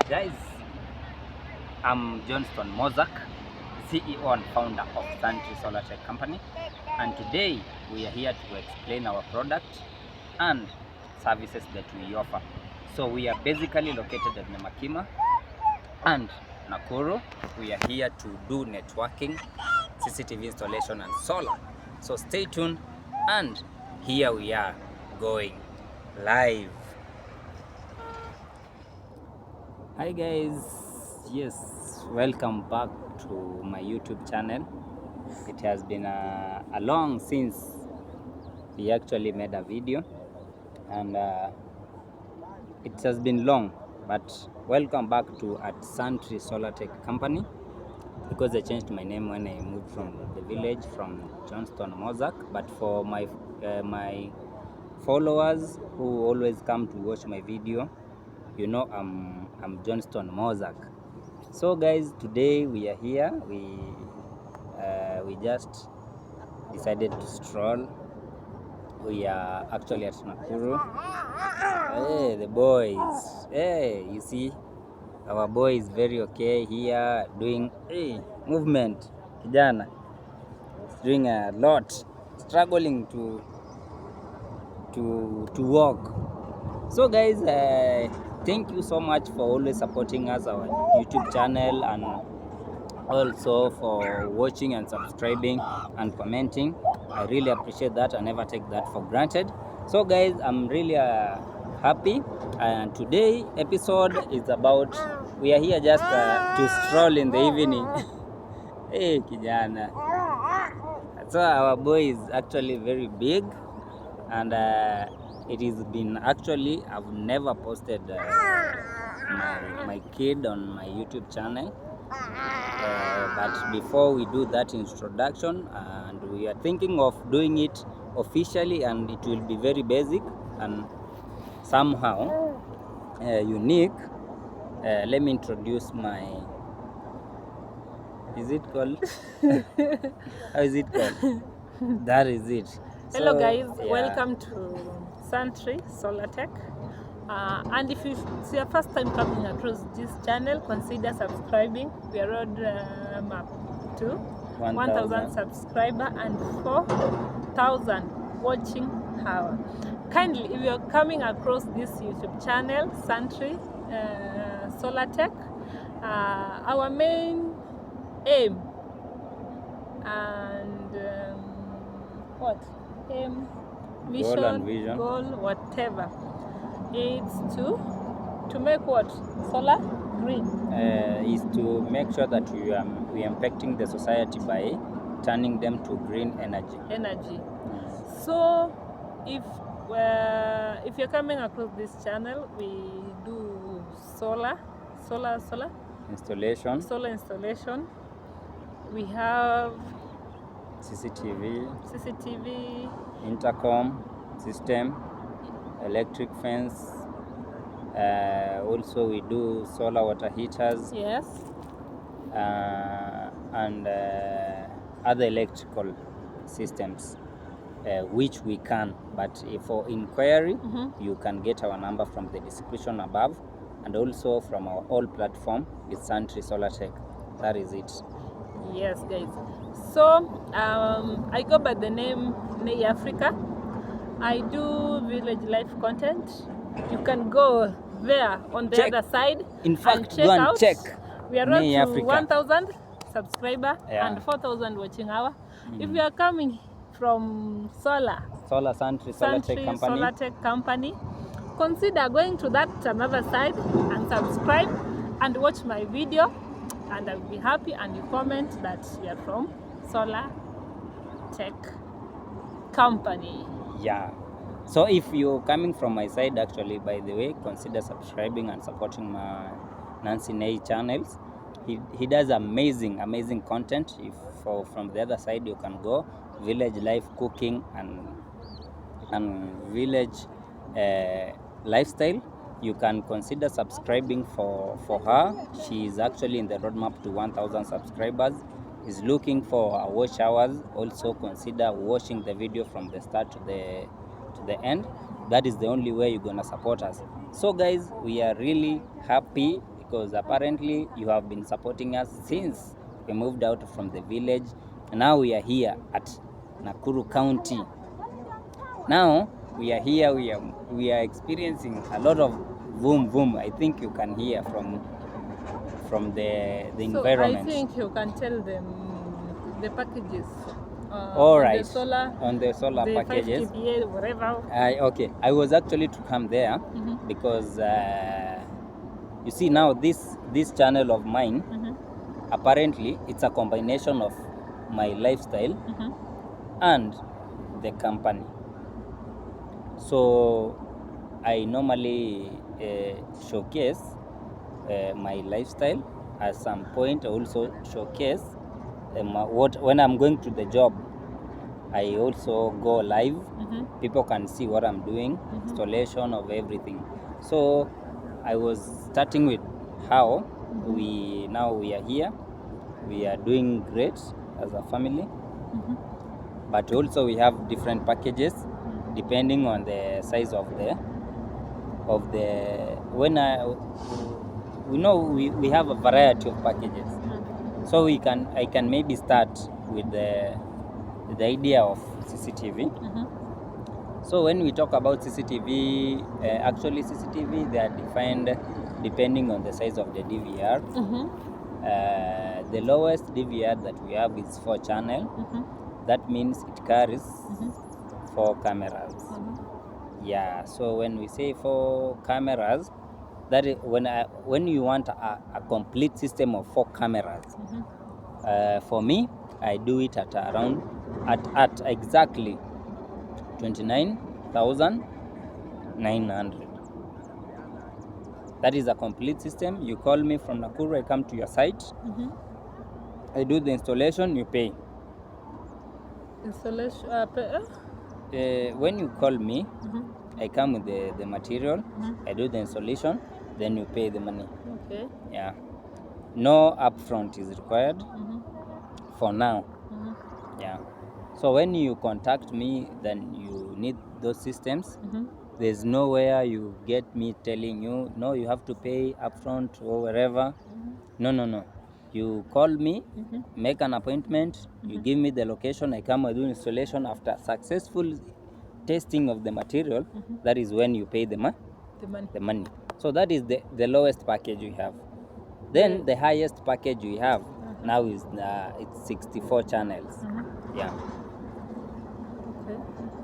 Guys, I'm Johnston Mozak, CEO and founder of Suntree Solar Tech Company, and today we are here to explain our product and services that we offer. So we are basically located at Nemakima and Nakuru. We are here to do networking, CCTV installation and solar. So stay tuned, and here we are going live. Hi guys, yes, welcome back to my YouTube channel. It has been a long since we actually made a video, and it has been long, but welcome back to at Suntree Solar Tech Company, because I changed my name when I moved from the village from Johnston Mozak. But for my followers who always come to watch my video, you know I'm Johnston Mozak. So guys, today we are here. We just decided to stroll. We are actually at Nakuru. Hey, the boys. Hey, you see, our boy is very okay here, doing movement. Kijana is doing a lot, struggling to walk. So guys, thank you so much for always supporting us, our YouTube channel, and also for watching and subscribing and commenting. I really appreciate that. I never take that for granted. So guys, I'm really happy, and today episode is about, we are here just to stroll in the evening. Hey kijana. So our boy is actually very big, and it has been actually, I've never posted my kid on my YouTube channel, but before we do that introduction, and we are thinking of doing it officially, and it will be very basic and somehow unique. Let me introduce my, is it called how is it called? That is it. Hello guys, welcome to Suntree Solar Tech, and if it's your first time coming across this channel, consider subscribing. We are on map to 1,000 subscriber and 4,000 watching hour. Kindly, if you're coming across this YouTube channel, Suntree Solar Tech, our main aim and mission, goal and vision, goal, whatever, it's to make what? Solar green. Is to make sure that we are impacting the society by turning them to green energy. So if you're coming across this channel, we do solar installation. We have CCTV, intercom system, electric fence. Also we do solar water heaters. Yes. And other electrical systems, which we can, but if for inquiry, you can get our number from the description above, and also from our all platform, it's Suntree Solar Tech. That is it. Yes guys, so I go by the name Nay Africa. I do village life content. You can go there on the other side. In fact, check go and out. check. We are on to 1,000 subscriber and 4,000 watching hour. If you are coming from Suntree Solar Tech Company, consider going to that another side and subscribe and watch my video, and I'll be happy, and you comment that you are from Solar Tech Company. Yeah. So if you're coming from my side, actually, by the way, consider subscribing and supporting my Nancy Nay channels. He does amazing content. If from the other side, you can go village life cooking and village lifestyle. You can consider subscribing for her. She is actually in the roadmap to 1,000 subscribers. Is looking for our watch hours. Also consider watching the video from the start to the end. That is the only way you're gonna support us. So guys, we are really happy because apparently you have been supporting us since we moved out from the village. Now we are here at Nakuru County. Now we are here, we are experiencing a lot of boom boom. I think you can hear from the environment. So I think you can tell them the packages. All right. On the solar the packages. 5 kVA, whatever. Okay. I was actually to come there because you see now this channel of mine, apparently it's a combination of my lifestyle and the company. So I normally showcase my lifestyle. At some point I also showcase when I'm going to the job. I also go live. People can see what I'm doing, installation of everything. So I was starting with how we are here. We are doing great as a family, but also we have different packages depending on the size of the we have a variety of packages. So I can maybe start with the idea of CCTV. So when we talk about CCTV, actually CCTV, they are defined depending on the size of the DVR. The lowest DVR that we have is 4 channel. That means it carries 4 cameras. Yeah, so when we say 4 cameras, that is when you want a complete system of 4 cameras. For me, I do it at around at exactly 29,900. That is a complete system. You call me from Nakuru, I come to your site. I do the installation, you pay. Installation when you call me, I come with the material, I do the installation, then you pay the money. Okay. Yeah. No upfront is required for now. Yeah. So when you contact me, then you need those systems. There's nowhere you get me telling you, no, you have to pay upfront or wherever. No. You call me, make an appointment, you give me the location, I come, I do installation. After successful testing of the material, that is when you pay the money. So that is the lowest package we have. Then the highest package we have now is it's 64 channels. Yeah. Okay.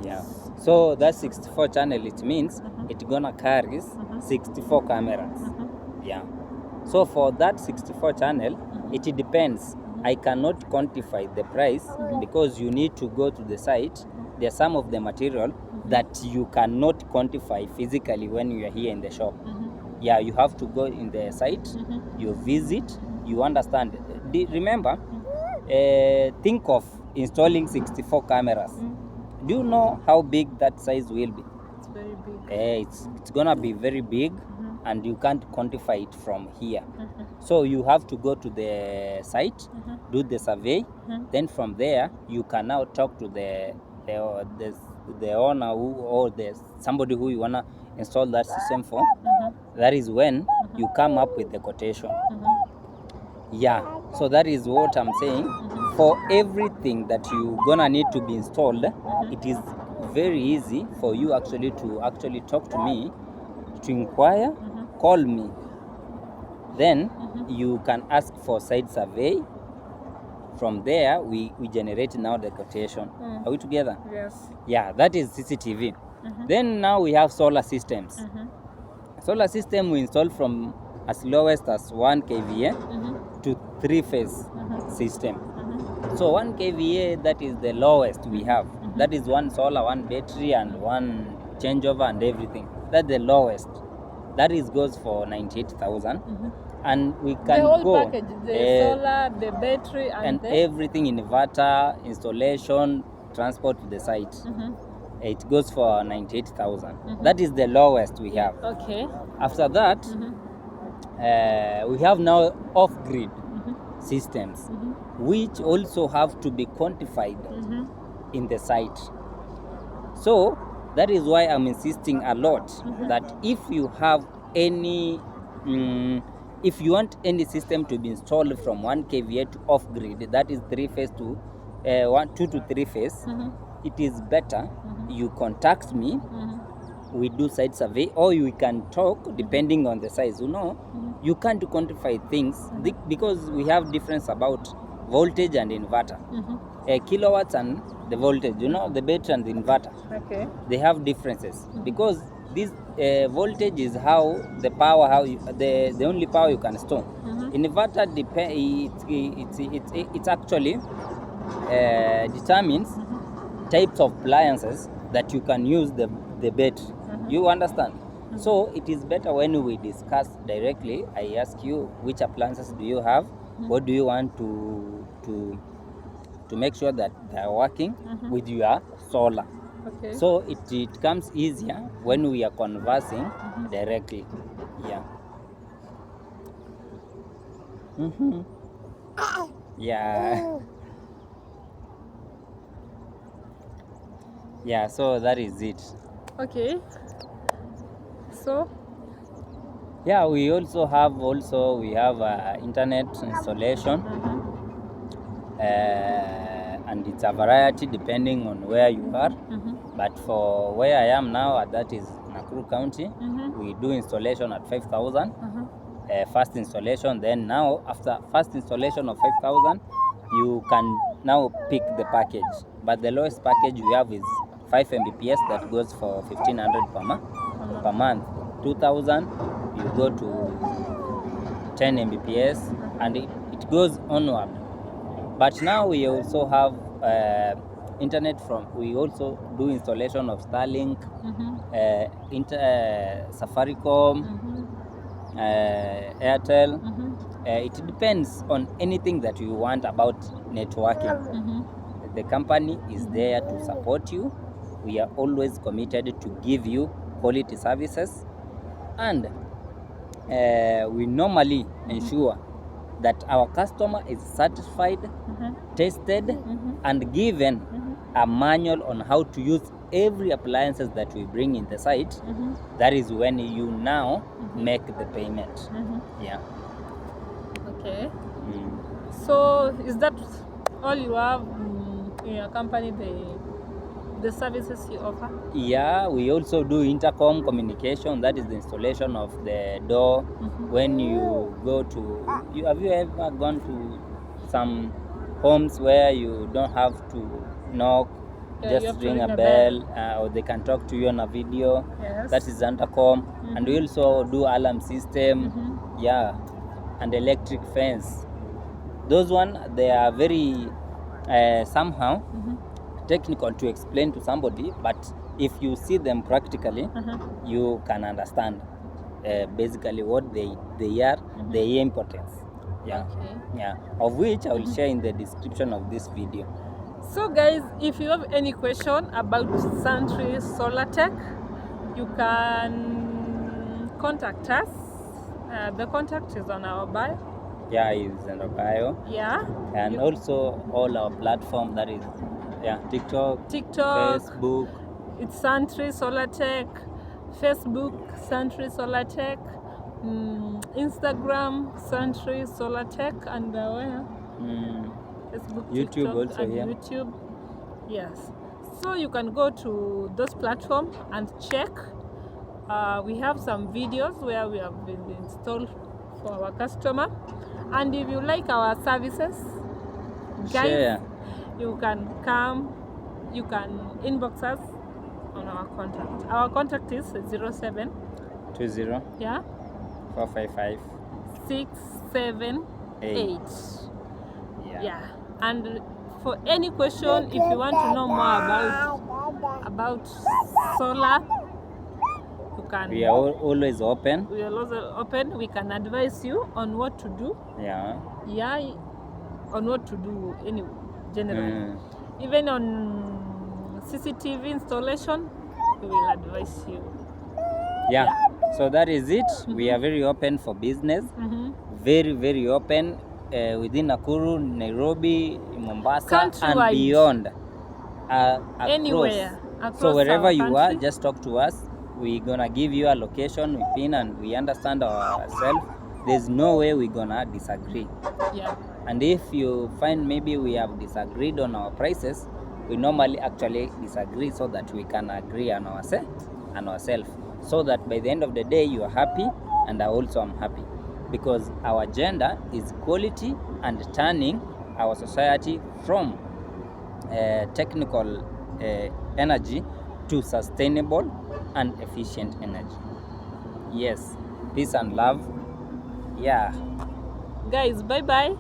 Yeah. So that 64 channel, it means it's gonna carry 64 cameras. Yeah. So for that 64 channel, it depends. I cannot quantify the price because you need to go to the site. There's some of the material that you cannot quantify physically when you are here in the shop. Yeah, you have to go in the site, you visit, you understand. Remember, think of installing 64 cameras. Do you know how big that size will be? It's very big. It's gonna be very big, and you can't quantify it from here. So you have to go to the site, do the survey, then from there you can now talk to the owner or somebody who you wanna install that system for. That is when you come up with the quotation. Yeah, so that is what I'm saying. For everything that you gonna need to be installed, it is very easy for you actually to talk to me, to inquire, call me. Then you can ask for site survey. From there, we generate now the quotation. Are we together? Yes. Yeah, that is CCTV. Then now we have solar systems. Solar system we install from as lowest as 1 kVA to 3-phase system. So 1 kVA, that is the lowest we have. That is 1 solar, 1 battery, and 1 changeover and everything. That's the lowest. That is goes for 98,000. And we can the whole go package, the solar, the battery, and everything, inverter, installation, transport to the site. It goes for 98,000. That is the lowest we have. Okay. After that, we have now off-grid systems, which also have to be quantified in the site. So that is why I'm insisting a lot that if you have any if you want any system to be installed from 1 kVA to off grid, that is 3-phase to 2 to 3 phase, it is better you contact me. We do site survey, or we can talk depending on the size. You can't quantify things because we have difference about voltage and inverter. Kilowatts and the voltage, the battery and the inverter, they have differences because this voltage is how the power, the only power you can store. Inverter it's actually determines types of appliances that you can use the battery. You understand? So it is better when we discuss directly. I ask you, which appliances do you have? What do you want to make sure that they are working with your solar? So it comes easier when we are conversing directly. Yeah. Yeah. Yeah, so that is it. Okay. So yeah, we also have internet installation, and it's a variety depending on where you are. But for where I am now, that is Nakuru County, we do installation at 5,000. First installation, then now after first installation of 5,000, you can now pick the package. But the lowest package we have is 5 Mbps that goes for 1,500 per month. 2,000 you go to 10 Mbps, and it goes onward. But now we also have internet we also do installation of Starlink, Safaricom, Airtel. It depends on anything that you want about networking. The company is there to support you. We are always committed to give you quality services, and we normally ensure that our customer is satisfied, tested, and given a manual on how to use every appliances that we bring in the site. That is when you now make the payment. Yeah. Okay. So is that all you have in your company, the services you offer? Yeah, we also do intercom communication. That is the installation of the door. When you go to, have you ever gone to some homes where you don't have to knock, just ring a bell, or they can talk to you on a video? Yes. That is intercom. And we also do alarm system. Yeah, and electric fence. Those one, they are very somehow technical to explain to somebody, but if you see them practically, you can understand basically what they are, their importance. Yeah. Yeah, of which I will share in the description of this video. So guys, if you have any question about Suntree Solar Tech, you can contact us. The contact is on our bio. Yeah, it's in our bio. Yeah. And also all our platform, that is TikTok, Facebook. It's Suntree Solar Tech. Facebook, Suntree Solar Tech. Instagram, Suntree Solar Tech, and where? Facebook, YouTube, TikTok, also, and YouTube. Yes. So you can go to those platforms and check. We have some videos where we have been installed for our customer. And if you like our services, guys, you can come, you can inbox us on our contact. Our contact is 0720 455 678. Yeah. And for any question, if you want to know more about solar, you can. We are always open. We are always open. We can advise you on what to do. Yeah. Yeah. On what to do anyway, generally. Even on CCTV installation, we will advise you. Yeah. So that is it. We are very open for business. Very, very open within Nakuru, Nairobi, Mombasa, countrywide, and beyond. Anywhere. So wherever you are, just talk to us. We're gonna give you a location, we pin, and we understand ourselves there's no way we're gonna disagree. Yeah. And if you find maybe we have disagreed on our prices, we normally actually disagree so that we can agree on ourselves, so that by the end of the day you are happy and I also am happy, because our agenda is quality and turning our society from technical energy to sustainable and efficient energy. Yes, peace and love. Yeah. Guys, bye bye.